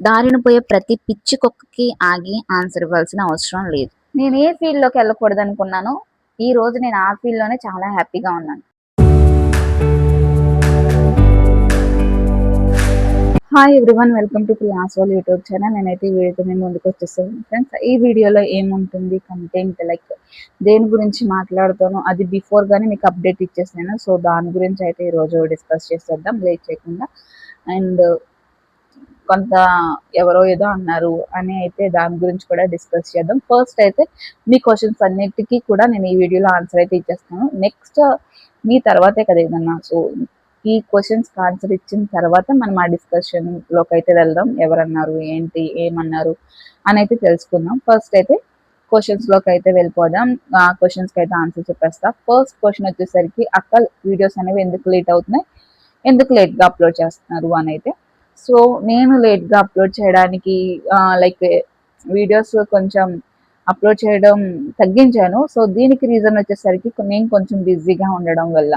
దారిన పోయే ప్రతి పిచ్చి కుక్కకి ఆగి ఆన్సర్ ఇవ్వాల్సిన అవసరం లేదు. నేను ఏ ఫీల్డ్‌లోకి వెళ్ళకూడదనుకున్నానో, ఈ రోజు నేను ఆ ఫీల్డ్‌లోనే చాలా హ్యాపీగా ఉన్నాను. Hi everyone, welcome to Priya's world YouTube channel. నేనైతే ఈ వీడియోతో మీ ముందుకు వచ్చేసాను ఫ్రెండ్స్. ఈ వీడియోలో ఏముంటుంది కంటెంట్, లైక్ దేని గురించి మాట్లాడుతానో అది బిఫోర్ గానే మీకు అప్డేట్ ఇచ్చేసాను. సో దాని గురించి అయితే ఈరోజు డిస్కస్ చేసేద్దాం లేట్ చేయకుండా. అండ్ కొంత ఎవరో ఏదో అన్నారు అని అయితే దాని గురించి కూడా డిస్కస్ చేద్దాం. ఫస్ట్ అయితే మీ క్వశ్చన్స్ అన్నిటికీ కూడా నేను ఈ వీడియోలో ఆన్సర్ అయితే ఇచ్చేస్తాను. నెక్స్ట్ మీ తర్వాతే కదా ఏదన్నా. సో ఈ క్వశ్చన్స్ ఆన్సర్ ఇచ్చిన తర్వాత మనం ఆ డిస్కషన్లోకి అయితే వెళ్దాం. ఎవరన్నారు, ఏంటి, ఏమన్నారు అని అయితే తెలుసుకుందాం. ఫస్ట్ అయితే క్వశ్చన్స్లోకి అయితే వెళ్ళిపోదాం. ఆ క్వశ్చన్స్కి అయితే ఆన్సర్ చెప్పేస్తా. ఫస్ట్ క్వశ్చన్ వచ్చేసరికి అక్క వీడియోస్ అనేవి ఎందుకు లేట్ అవుతున్నాయి, ఎందుకు లేట్గా అప్లోడ్ చేస్తున్నారు అని అయితే. సో నేను లేట్గా అప్లోడ్ చేయడానికి లైక్ వీడియోస్ కొంచెం అప్లోడ్ చేయడం తగ్గించాను. సో దీనికి రీజన్ వచ్చేసరికి నేను కొంచెం బిజీగా ఉండడం వల్ల,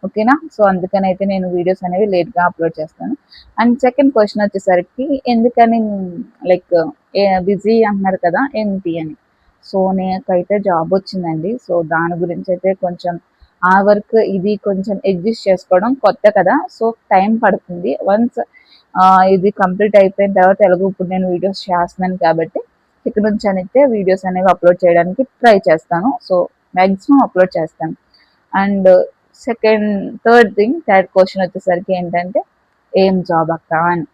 ఓకేనా. సో అందుకని అయితే నేను వీడియోస్ అనేవి లేట్గా అప్లోడ్ చేస్తాను. అండ్ సెకండ్ క్వశ్చన్ వచ్చేసరికి ఎందుకని లైక్ బిజీ అంటున్నారు కదా ఏంటి అని. సో నాకైతే జాబ్ వచ్చిందండి. సో దాని గురించి అయితే కొంచెం ఆ వర్క్ ఇది కొంచెం అడ్జస్ట్ చేసుకోవడం కొత్త కదా, సో టైం పడుతుంది. వన్స్ ఇది కంప్లీట్ అయిపోయిన తర్వాత ఎలాగో ఇప్పుడు నేను వీడియోస్ చేస్తున్నాను కాబట్టి ఇక్కడ నుంచి అయితే వీడియోస్ అనేవి అప్లోడ్ చేయడానికి ట్రై చేస్తాను. సో మ్యాక్సిమం అప్లోడ్ చేస్తాను. అండ్ థర్డ్ క్వశ్చన్ వచ్చేసరికి ఏంటంటే ఏం జాబ్ అక్క అని.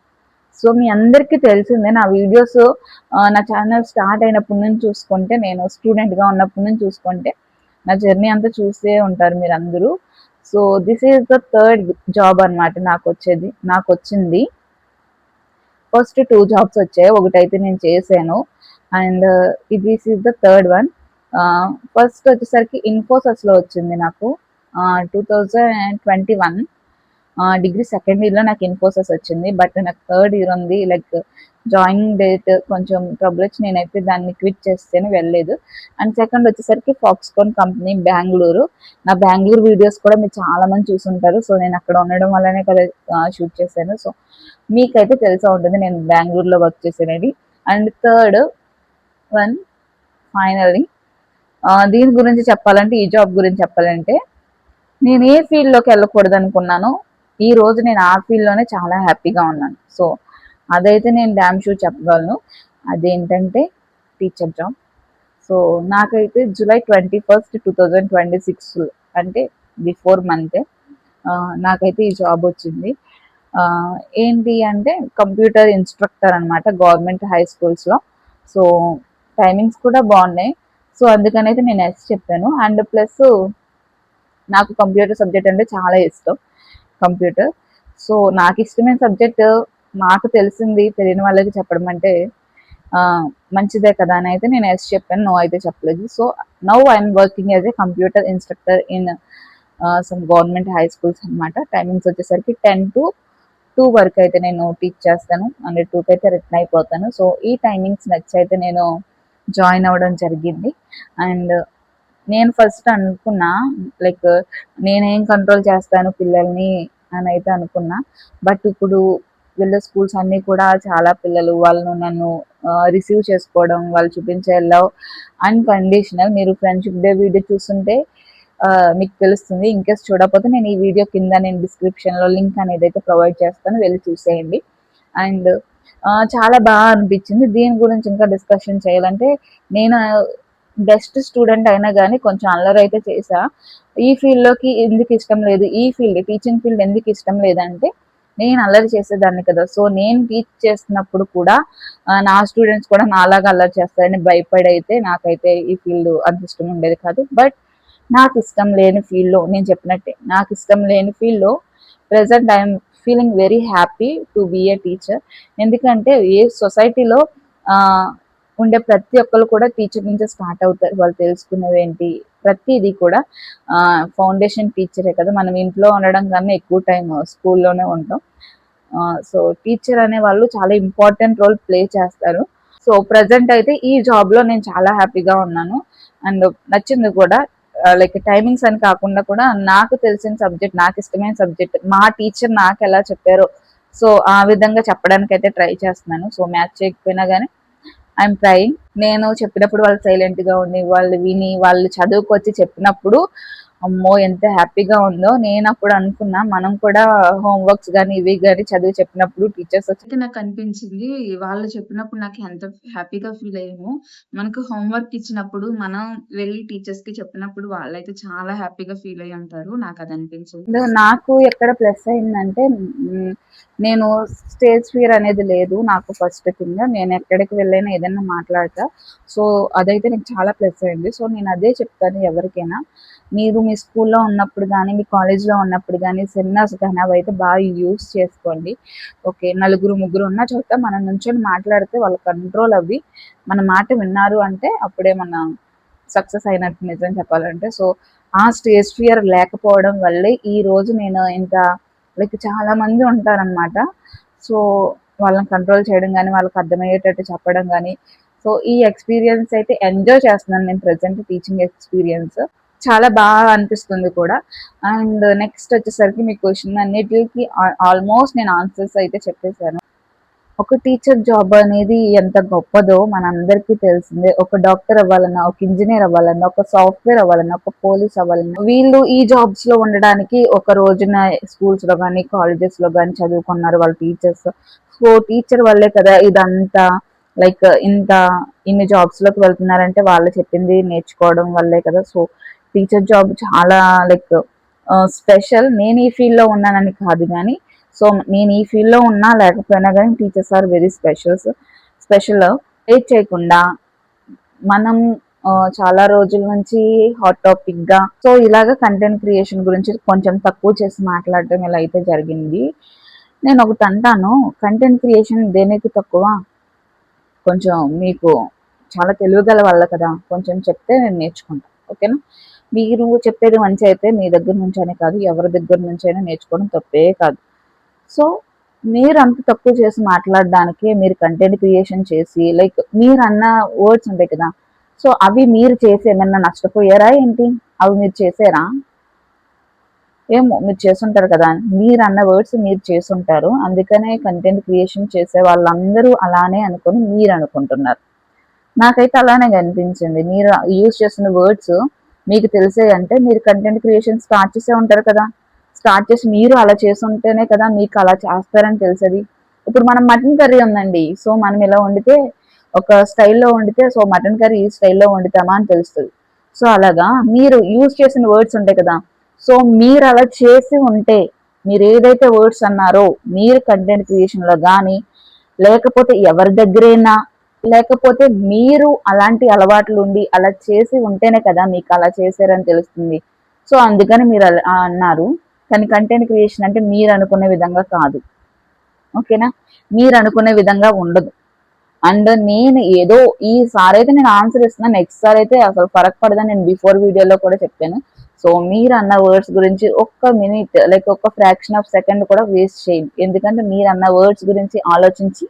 సో మీ అందరికీ తెలిసిందే నా వీడియోస్, నా ఛానల్ స్టార్ట్ అయినప్పటి నుంచి చూసుకుంటే, నేను స్టూడెంట్గా ఉన్నప్పటి నుంచి చూసుకుంటే నా జర్నీ అంతా చూసే ఉంటారు మీరు అందరూ. So this is the third job అనమాట నాకు వచ్చింది. ఫస్ట్ 2 జాబ్స్ వచ్చాయి, ఒకటైతే నేను చేశాను. And this is the third one. First వచ్చేసరికి ఇన్ఫోసిస్లో వచ్చింది నాకు 2021 డిగ్రీ సెకండ్ ఇయర్లో నాకు ఇన్ఫోసిస్ వచ్చింది. బట్ నాకు థర్డ్ ఇయర్ ఉంది. లైక్ జాయినింగ్ డేట్ కొంచెం ట్రబుల్ వచ్చి నేనైతే దాన్ని క్విట్ చేస్తేనే వెళ్ళలేదు. అండ్ సెకండ్ వచ్చేసరికి ఫాక్స్కాన్ కంపెనీ బెంగళూరు. నా బెంగళూరు వీడియోస్ కూడా మీరు చాలా మంది చూసుంటారు. సో నేను అక్కడ ఉండడం వల్లనే కదా షూట్ చేశాను. సో మీకైతే తెలిసే ఉంటుంది నేను బెంగళూరులో వర్క్ చేసేది. అండ్ థర్డ్ వన్ ఫైనల్లీ దీని గురించి చెప్పాలంటే, ఈ జాబ్ గురించి చెప్పాలంటే, నేను ఏ ఫీల్డ్లోకి వెళ్ళకూడదు అనుకున్నానో ఈ రోజు నేను ఆ ఫీల్డ్లోనే చాలా హ్యాపీగా ఉన్నాను. సో అదైతే నేను డ్యామ్ షూర్ చెప్పగలను. అదేంటంటే టీచర్ జాబ్. సో నాకైతే జూలై 21, 2026 అంటే బిఫోర్ మంతే నాకైతే ఈ జాబ్ వచ్చింది. ఏంటి అంటే కంప్యూటర్ ఇన్స్ట్రక్టర్ అనమాట, గవర్నమెంట్ హై స్కూల్స్లో. సో టైమింగ్స్ కూడా బాగున్నాయి. సో అందుకనైతే నేను ఎస్ చెప్పాను. అండ్ ప్లస్ నాకు కంప్యూటర్ సబ్జెక్ట్ అంటే చాలా ఇష్టం, కంప్యూటర్. సో నాకు ఇష్టమైన సబ్జెక్ట్ నాకు తెలిసింది తెలియని వాళ్ళకి చెప్పడం అంటే మంచిదే కదా అని అయితే నేను ఎస్ చెప్పాను, నో అయితే చెప్పలేదు. So now I'm working as a computer instructor in some government high schools అనమాట. టైమింగ్స్ వచ్చేసరికి 10 to 2 వరకు అయితే నేను టీచ్ చేస్తాను. అండ్ 2కి అయితే రిటర్న్ అయిపోతాను. సో ఈ టైమింగ్స్ నచ్చి అయితే నేను జాయిన్ అవ్వడం జరిగింది. అండ్ నేను ఫస్ట్ అనుకున్నా లైక్ నేనేం కంట్రోల్ చేస్తాను పిల్లల్ని అని అయితే అనుకున్నా. బట్ ఇప్పుడు వీళ్ళ స్కూల్స్ అన్నీ కూడా చాలా పిల్లలు వాళ్ళు నన్ను రిసీవ్ చేసుకోవడం, వాళ్ళు చూపించే లవ్ అన్కండిషనల్. మీరు ఫ్రెండ్షిప్ డే వీడియో చూస్తుంటే మీకు తెలుస్తుంది. ఇన్కేస్ చూడకపోతే నేను ఈ వీడియో కింద నేను డిస్క్రిప్షన్లో లింక్ అనేది అయితే ప్రొవైడ్ చేస్తాను, వెళ్ళి చూసేయండి. అండ్ చాలా బాగా అనిపించింది. దీని గురించి ఇంకా డిస్కషన్ చేయాలంటే, నేను బెస్ట్ స్టూడెంట్ అయినా కానీ కొంచెం అల్లరి అయితే చేసా. ఈ ఫీల్డ్లోకి ఎందుకు ఇష్టం లేదు, ఈ ఫీల్డ్ టీచింగ్ ఫీల్డ్ ఎందుకు ఇష్టం లేదంటే, నేను అల్లరి చేసేదాన్ని కదా. సో నేను టీచ్ చేస్తున్నప్పుడు కూడా నా స్టూడెంట్స్ కూడా నాలాగా అల్లరి చేస్తారని భయపడి అయితే నాకైతే ఈ ఫీల్డ్ అంత ఇష్టం ఉండేది కాదు. బట్ నాకు ఇష్టం లేని ఫీల్డ్లో, నేను చెప్పినట్టే నాకు ఇష్టం లేని ఫీల్డ్లో present I'm feeling very happy to be a teacher. ఎందుకంటే ఏ సొసైటీలో ఉండే ప్రతి ఒక్కరు కూడా టీచర్ నుంచే స్టార్ట్ అవుతారు. వాళ్ళు తెలుసుకునేది ఏంటి ప్రతిదీ కూడా ఫౌండేషన్ టీచరే కదా. మనం ఇంట్లో ఉండడం కన్నా ఎక్కువ టైం స్కూల్లోనే ఉంటాం. సో టీచర్ అనే వాళ్ళు చాలా ఇంపార్టెంట్ రోల్ ప్లే చేస్తారు. సో ప్రజెంట్ అయితే ఈ జాబ్లో నేను చాలా హ్యాపీగా ఉన్నాను. అండ్ నచ్చింది కూడా. లైక్ టైమింగ్స్ అని కాకుండా కూడా నాకు తెలిసిన సబ్జెక్ట్, నాకు ఇష్టమైన సబ్జెక్ట్, మా టీచర్ నాకు ఎలా చెప్పారో సో ఆ విధంగా చెప్పడానికి అయితే ట్రై చేస్తున్నాను. సో మ్యాచ్ చేయకపోయినా కానీ ఐఎమ్ ట్రైయింగ్. నేను చెప్పినప్పుడు వాళ్ళు సైలెంట్ గా ఉండి వాళ్ళు విని వాళ్ళు చదువుకొచ్చి చెప్పినప్పుడు అమ్మో ఎంత హ్యాపీగా ఉందో. నేను అప్పుడు అనుకున్నా మనం కూడా హోంవర్క్స్ కానీ ఇవి కానీ చదివి చెప్పినప్పుడు టీచర్స్ వచ్చి నాకు అనిపించింది వాళ్ళు చెప్పినప్పుడు నాకు ఎంత హ్యాపీగా ఫీల్ అయ్యాము. మనకు హోంవర్క్ ఇచ్చినప్పుడు మనం వెళ్ళి టీచర్స్ కి చెప్పినప్పుడు వాళ్ళైతే చాలా హ్యాపీగా ఫీల్ అయ్యి ఉంటారు. నాకు అది అనిపించింది. నాకు ఎక్కడ ప్లస్ అయిందంటే నేను స్టేజ్ ఫియర్ అనేది లేదు నాకు. ఫస్ట్ థింగ్ నేను ఎక్కడికి వెళ్ళైనా ఏదైనా మాట్లాడతా. సో అదైతే నాకు చాలా ప్లస్ అయింది. సో నేను అదే చెప్తాను ఎవరికైనా, మీరు మీ స్కూల్లో ఉన్నప్పుడు కానీ మీ కాలేజ్లో ఉన్నప్పుడు కానీ సెమినార్స్ కానీ అవైతే బాగా యూస్ చేసుకోండి. ఓకే, నలుగురు ముగ్గురు ఉన్న చోట మనం నుంచొని మాట్లాడితే వాళ్ళ కంట్రోల్ అవ్వి మన మాట విన్నారు అంటే అప్పుడే మన సక్సెస్ అయినట్టు నిజం చెప్పాలంటే. సో ఆ స్టేజ్ ఫియర్ లేకపోవడం వల్లే ఈ రోజు నేను ఇంకా లైక్ చాలా మంది ఉంటారనమాట. సో వాళ్ళని కంట్రోల్ చేయడం కానీ వాళ్ళకి అర్థమయ్యేటట్టు చెప్పడం కానీ, సో ఈ ఎక్స్పీరియన్స్ అయితే ఎంజాయ్ చేస్తున్నాను నేను ప్రజెంట్ టీచింగ్ ఎక్స్పీరియన్స్. చాలా బాగా అనిపిస్తుంది కూడా. అండ్ నెక్స్ట్ వచ్చేసరికి మీ క్వశ్చన్ అన్నిటికి ఆల్మోస్ట్ నేను ఆన్సర్స్ అయితే చెప్పేశాను. ఒక టీచర్ జాబ్ అనేది ఎంత గొప్పదో మనందరికీ తెలిసిందే. ఒక డాక్టర్ అవ్వాలన్నా, ఒక ఇంజనీర్ అవ్వాలన్నా, ఒక సాఫ్ట్వేర్ అవ్వాలన్నా, ఒక పోలీస్ అవ్వాలన్నా, వీళ్ళు ఈ జాబ్స్ లో ఉండడానికి ఒక రోజున స్కూల్స్ లో కానీ కాలేజెస్ లో కానీ చదువుకున్నారు వాళ్ళ టీచర్స్. సో టీచర్ వల్లే కదా ఇదంతా, లైక్ ఇన్ని జాబ్స్ లోకి వెళ్తున్నారంటే వాళ్ళు చెప్పింది నేర్చుకోవడం వల్లే కదా. సో టీచర్ జాబ్ చాలా లైక్ స్పెషల్. నేను ఈ ఫీల్డ్ లో ఉన్నానని కాదు కానీ, సో నేను ఈ ఫీల్డ్ లో ఉన్నా లేకపోయినా కానీ teachers are very special. Wait చేయకుండా మనం చాలా రోజుల నుంచి హాట్ టాపిక్ గా సో ఇలాగ కంటెంట్ క్రియేషన్ గురించి కొంచెం తక్కువ చేసి మాట్లాడటం ఇలా అయితే జరిగింది. నేను ఒకటి అంటాను, కంటెంట్ క్రియేషన్ దేనికి తక్కువ? కొంచెం మీకు చాలా తెలివిగల వాళ్ళ కదా, కొంచెం చెప్తే నేను నేర్చుకుంటాను. ఓకేనా? మీరు చెప్పేది మంచి అయితే మీ దగ్గర నుంచి అనే కాదు ఎవరి దగ్గర నుంచి అయినా నేర్చుకోవడం తప్పే కాదు. సో మీరు అంత తక్కువ చేసి మాట్లాడడానికి మీరు కంటెంట్ క్రియేషన్ చేసి లైక్ మీరు అన్న వర్డ్స్ ఉంటాయి కదా, సో అవి మీరు చేసి ఏమన్నా నష్టపోయారా ఏంటి? అవి మీరు చేసారా? ఏమో మీరు చేసుంటారు కదా, మీరు అన్న వర్డ్స్ మీరు చేసుంటారు. అందుకనే కంటెంట్ క్రియేషన్ చేసే వాళ్ళందరూ అలానే అనుకుని మీరు అనుకుంటున్నారు. నాకైతే అలానే కనిపించింది. మీరు యూజ్ చేసిన వర్డ్స్ మీకు తెలిసే అంటే మీరు కంటెంట్ క్రియేషన్ స్టార్ట్ చేసే ఉంటారు కదా. స్టార్ట్ చేసి మీరు అలా చేసి ఉంటేనే కదా మీకు అలా చేస్తారని తెలిసేది. ఇప్పుడు మనం మటన్ కర్రీ ఉందండి, సో మనం ఇలా వండితే ఒక స్టైల్లో వండితే సో మటన్ కర్రీ ఈ స్టైల్లో వండుతామా అని తెలుస్తుంది. సో అలాగా మీరు యూజ్ చేసిన వర్డ్స్ ఉంటాయి కదా, సో మీరు అలా చేసి ఉంటే మీరు ఏదైతే వర్డ్స్ అన్నారో మీరు కంటెంట్ క్రియేషన్ లో కానీ లేకపోతే ఎవరి దగ్గరైనా లేకపోతే మీరు అలాంటి అలవాట్లు ఉండి అలా చేసి ఉంటేనే కదా మీకు అలా చేశారని తెలుస్తుంది. సో అందుకని మీరు అలా అన్నారు. కానీ కంటెంట్ క్రియేషన్ అంటే మీరు అనుకునే విధంగా కాదు. ఓకేనా? మీరు అనుకునే విధంగా ఉండదు. అండ్ నేను ఏదో ఈసారి అయితే నేను ఆన్సర్ ఇస్తున్నాను, నెక్స్ట్ సారి అయితే అసలు ఫరక్ పడదని నేను బిఫోర్ వీడియోలో కూడా చెప్పాను. సో మీరు అన్న వర్డ్స్ గురించి ఒక్క మినిట్ లైక్ ఒక్క ఫ్రాక్షన్ ఆఫ్ సెకండ్ కూడా వేస్ట్ చేయండి. ఎందుకంటే మీరు అన్న వర్డ్స్ గురించి ఆలోచించి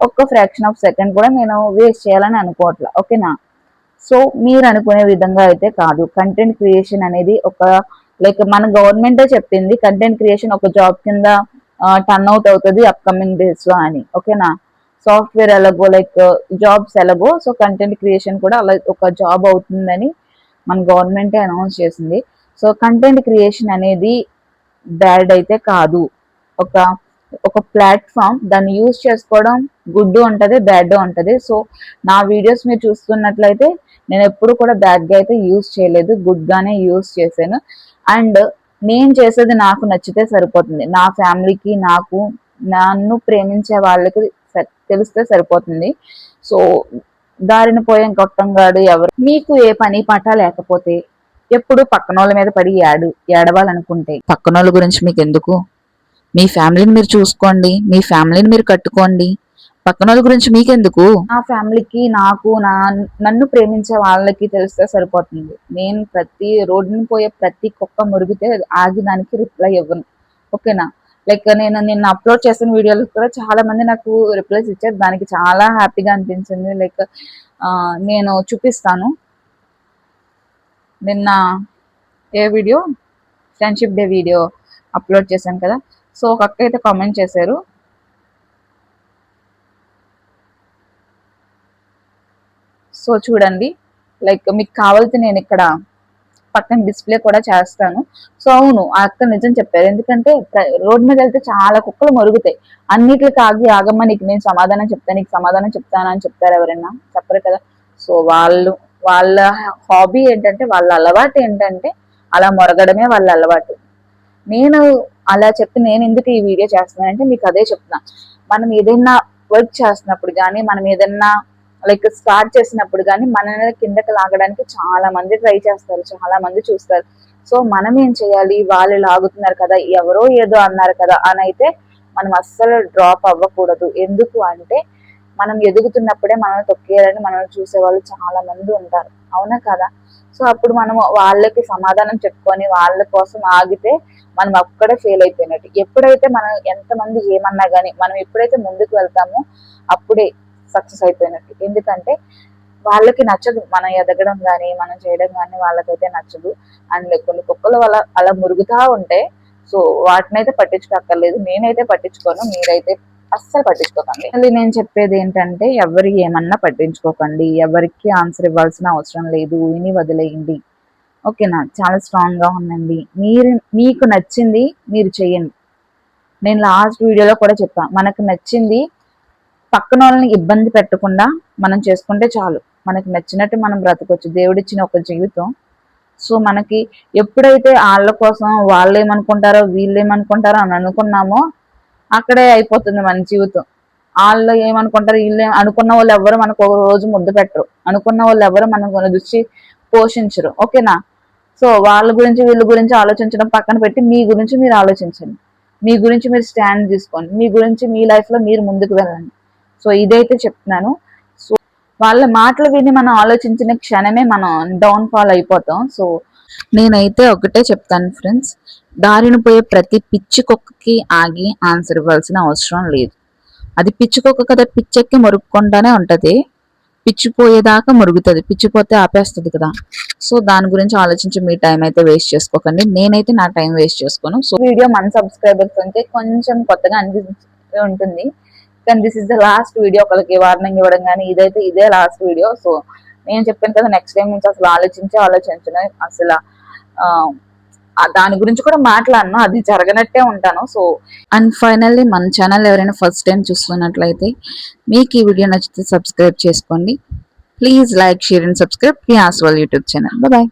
ఒక్క ఫ్రాక్షన్ ఆఫ్ సెకండ్ కూడా నేను వేస్ట్ చేయాలని అనుకోవట్లా. ఓకేనా? సో మీరు అనుకునే విధంగా అయితే కాదు. కంటెంట్ క్రియేషన్ అనేది ఒక లైక్ మన గవర్నమెంటే చెప్పింది కంటెంట్ క్రియేషన్ ఒక జాబ్ కింద టర్న్ అవుట్ అవుతుంది అప్కమింగ్ డేస్ లో అని. ఓకేనా? సాఫ్ట్వేర్ ఎలాగో లైక్ జాబ్స్ ఎలాగో సో కంటెంట్ క్రియేషన్ కూడా అలా ఒక జాబ్ అవుతుందని మన గవర్నమెంటే అనౌన్స్ చేసింది. సో కంటెంట్ క్రియేషన్ అనేది బ్యాడ్ అయితే కాదు. ఒక ఒక ప్లాట్ఫామ్, దాన్ని యూజ్ చేసుకోవడం గుడ్ ఉంటుంది బ్యాడ్ ఉంటుంది. సో నా వీడియోస్ మీరు చూస్తున్నట్లయితే నేను ఎప్పుడు కూడా బ్యాడ్గా అయితే యూజ్ చేయలేదు, గుడ్గానే యూజ్ చేశాను. అండ్ నేను చేసేది నాకు నచ్చితే సరిపోతుంది. నా ఫ్యామిలీకి నాకు నన్ను ప్రేమించే వాళ్ళకి తెలిస్తే సరిపోతుంది. సో దారిన పోయే గొట్టంగాడు ఎవరు, మీకు ఏ పని పాట లేకపోతే ఎప్పుడు పక్కనోళ్ళ మీద పడి ఏడవాలనుకుంటే పక్కనోళ్ళ గురించి మీకు ఎందుకు? మీ ఫ్యామిలీని మీరు చూసుకోండి, మీ ఫ్యామిలీని మీరు కట్టుకోండి. పక్కనోళ్ళ గురించి మీకెందుకు? నా ఫ్యామిలీకి నాకు నన్ను ప్రేమించే వాళ్ళకి తెలిస్తే సరిపోతుంది. నేను ప్రతి రోడ్డుని పోయే ప్రతి కుక్క మురిగితే ఆగి దానికి రిప్లై ఇవ్వను. ఓకేనా? లైక్ నేను నిన్న అప్లోడ్ చేసిన వీడియోలకు కూడా చాలా మంది నాకు రిప్లైస్ ఇచ్చారు. దానికి చాలా హ్యాపీగా అనిపించింది. లైక్ నేను చూపిస్తాను. నిన్న ఏ video, friendship day video upload చేశాను కదా. సో ఒక అక్క అయితే కామెంట్ చేశారు, సో చూడండి, లైక్ మీకు కావాల్సి నేను ఇక్కడ పక్కన డిస్ప్లే కూడా చేస్తాను. సో అవును, ఆ అక్క నిజం చెప్పారు. ఎందుకంటే రోడ్ మీద వెళ్తే చాలా కుక్కలు మరుగుతాయి. అన్నిటికి ఆగి ఆగమ్మ నీకు నేను సమాధానం చెప్తాను, నీకు సమాధానం చెప్తాను అని చెప్తారు ఎవరైనా? చెప్పరు కదా. సో వాళ్ళ హాబీ ఏంటంటే, వాళ్ళ అలవాటు ఏంటంటే అలా మొరగడమే వాళ్ళ అలవాటు. నేను అలా చెప్పి నేను ఎందుకు ఈ వీడియో చేస్తున్నానంటే మీకు అదే చెప్తున్నా. మనం ఏదైనా వర్క్ చేస్తున్నప్పుడు కానీ, మనం ఏదైనా లైక్ స్టార్ట్ చేసినప్పుడు కానీ మనల్ని కిందకి లాగడానికి చాలా మంది ట్రై చేస్తారు, చాలా మంది చూస్తారు. సో మనం ఏం చేయాలి, వాళ్ళు లాగుతున్నారు కదా, ఎవరో ఏదో అన్నారు కదా అని అయితే మనం అస్సలు డ్రాప్ అవ్వకూడదు. ఎందుకు అంటే మనం ఎదుగుతున్నప్పుడే మనల్ని తొక్కేయాలని మనల్ని చూసే వాళ్ళు చాలా మంది ఉంటారు, అవునా కదా. సో అప్పుడు మనం వాళ్ళకి సమాధానం చెప్పుకొని వాళ్ళ కోసం ఆగితే మనం అక్కడే ఫెయిల్ అయిపోయినట్టు. ఎప్పుడైతే మనం ఎంతమంది ఏమన్నా కానీ మనం ఎప్పుడైతే ముందుకు వెళ్తామో అప్పుడే సక్సెస్ అయిపోయినట్టు. ఎందుకంటే వాళ్ళకి నచ్చదు మనం ఎదగడం కానీ మనం చేయడం కానీ, వాళ్ళకైతే నచ్చదు. అండ్ కొన్ని కుక్కల వల్ల అలా మురుగుతా ఉంటే సో వాటినైతే పట్టించుకోక్కర్లేదు. నేనైతే పట్టించుకోను, మీరైతే అస్సలు పట్టించుకోకండి. మళ్ళీ నేను చెప్పేది ఏంటంటే, ఎవరు ఏమన్నా పట్టించుకోకండి, ఎవరికి ఆన్సర్ ఇవ్వాల్సిన అవసరం లేదు, విని వదిలేయండి. ఓకేనా. చాలా స్ట్రాంగ్ గా ఉండండి. మీకు నచ్చింది మీరు చెయ్యండి. నేను లాస్ట్ వీడియోలో కూడా చెప్పా, మనకు నచ్చింది పక్కన వాళ్ళని ఇబ్బంది పెట్టకుండా మనం చేసుకుంటే చాలు. మనకి నచ్చినట్టు మనం బ్రతకొచ్చు. దేవుడిచ్చిన ఒక జీవితం. సో మనకి ఎప్పుడైతే వాళ్ళ కోసం వాళ్ళు ఏమనుకుంటారో వీళ్ళు ఏమనుకుంటారో అని అనుకున్నామో అక్కడే అయిపోతుంది మన జీవితం. వాళ్ళు ఏమనుకుంటారు, వీళ్ళు అనుకున్న వాళ్ళు ఎవరు మనకు ఒక రోజు ముద్దు పెట్టరు, అనుకున్న వాళ్ళు ఎవరు మనకు దృష్టి పోషించరు. ఓకేనా. సో వాళ్ళ గురించి వీళ్ళ గురించి ఆలోచించడం పక్కన పెట్టి మీ గురించి మీరు ఆలోచించండి, మీ గురించి మీరు స్టాండ్ తీసుకోండి, మీ గురించి మీ లైఫ్ లో మీరు ముందుకు వెళ్ళండి. సో ఇదైతే చెప్తున్నాను. సో వాళ్ళ మాటలు విని మనం ఆలోచించిన క్షణమే మనం డౌన్ ఫాల్ అయిపోతాం. సో నేనైతే ఒకటే చెప్తాను ఫ్రెండ్స్, దారిన పోయే ప్రతి పిచ్చి కుక్కకి ఆగి ఆన్సర్ ఇవ్వాల్సిన అవసరం లేదు. అది పిచ్చి కుక్క కదా, పిచ్చెక్కి మురుక్కుండానే ఉంటది, పిచ్చిపోయేదాకా మురుగుతుంది, పిచ్చిపోతే ఆపేస్తుంది కదా. సో దాని గురించి ఆలోచించి మీ టైం అయితే వేస్ట్ చేసుకోకండి. నేనైతే నా టైం వేస్ట్ చేసుకోను. సో వీడియో మన సబ్స్క్రైబర్స్ అంటే కొంచెం కొత్తగా అనిపిస్తూ ఉంటుంది, కానీ this is the last video. ఒకరికి వార్నింగ్ ఇవ్వడం కానీ ఇదైతే ఇదే లాస్ట్ వీడియో. సో నేను చెప్పాను కదా, నెక్స్ట్ టైం నుంచి అసలు ఆలోచించను అసలు దాని గురించి కూడా మాట్లాడను, అది జరగనట్టే ఉంటాను. సో అండ్ ఫైనల్లీ మన ఛానల్ ఎవరైనా ఫస్ట్ టైం చూస్తున్నట్లయితే మీకు ఈ వీడియో నచ్చితే సబ్స్క్రైబ్ చేసుకోండి. Please like, share and subscribe Priya's వాళ్ళ యూట్యూబ్ ఛానల్. బాయ్.